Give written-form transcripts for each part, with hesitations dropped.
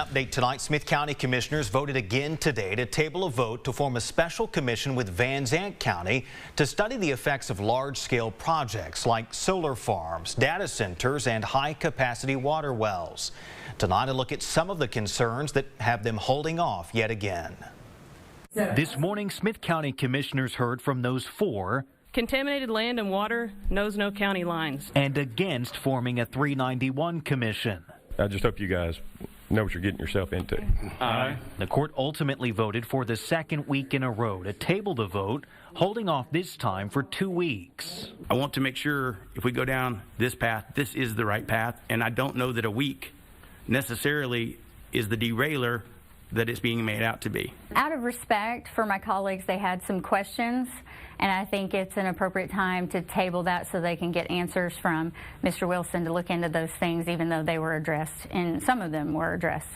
Update tonight, Smith County commissioners voted again today to table a vote to form a special commission with Zandt County to study the effects of large-scale projects like solar farms, data centers, and high-capacity water wells. Tonight, a look at some of the concerns that have them holding off yet again. This morning, Smith County commissioners heard from those for contaminated land and water knows no county lines, and against forming a 391 commission. I just hope you guys know what you're getting yourself into. Aye. The court ultimately voted for the second week in a row to table the vote, holding off this time for 2 weeks. I want to make sure if we go down this path, this is the right path, and I don't know that a week necessarily is the derailer that it's being made out to be. Out of respect for my colleagues, they had some questions, and I think it's an appropriate time to table that so they can get answers from Mr. Wilson to look into those things, even though they were addressed, and some of them were addressed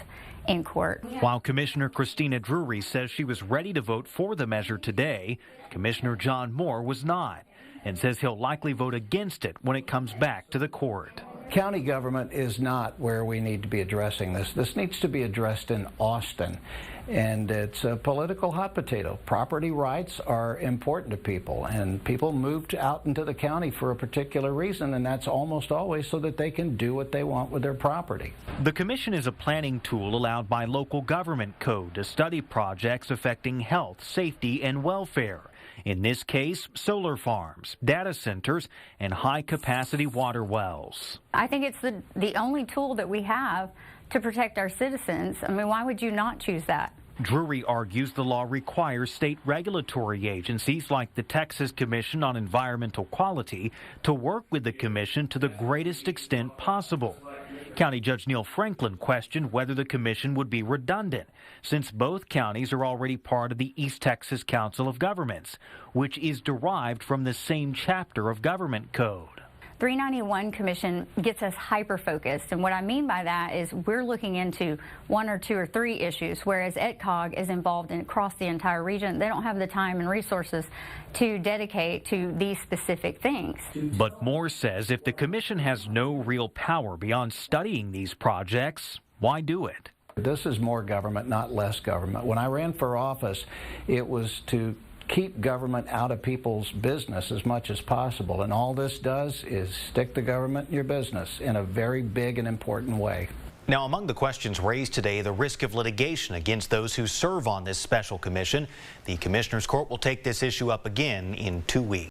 in court. While Commissioner Christina Drury says she was ready to vote for the measure today, Commissioner John Moore was not, and says he'll likely vote against it when it comes back to the court. County government is not where we need to be addressing this. This needs to be addressed in Austin, and it's a political hot potato. Property rights are important to people, and people moved out into the county for a particular reason, and that's almost always so that they can do what they want with their property. The commission is a planning tool allowed by local government code to study projects affecting health, safety, and welfare. In this case, solar farms, data centers, and high-capacity water wells. I think it's the only tool that we have to protect our citizens. I mean, why would you not choose that? Drury argues the law requires state regulatory agencies like the Texas Commission on Environmental Quality to work with the commission to the greatest extent possible. County Judge Neil Franklin questioned whether the commission would be redundant, since both counties are already part of the East Texas Council of Governments, which is derived from the same chapter of government code. 391 Commission gets us hyper-focused, and what I mean by that is we're looking into 1 or 2 or 3 issues, whereas EDCOG is involved in across the entire region. They don't have the time and resources to dedicate to these specific things. But Moore says if the commission has no real power beyond studying these projects, why do it? This is more government, not less government. When I ran for office, it was to keep government out of people's business as much as possible, and all this does is stick the government in your business in a very big and important way. Now, among the questions raised today, the risk of litigation against those who serve on this special commission. The Commissioners Court will take this issue up again in 2 weeks.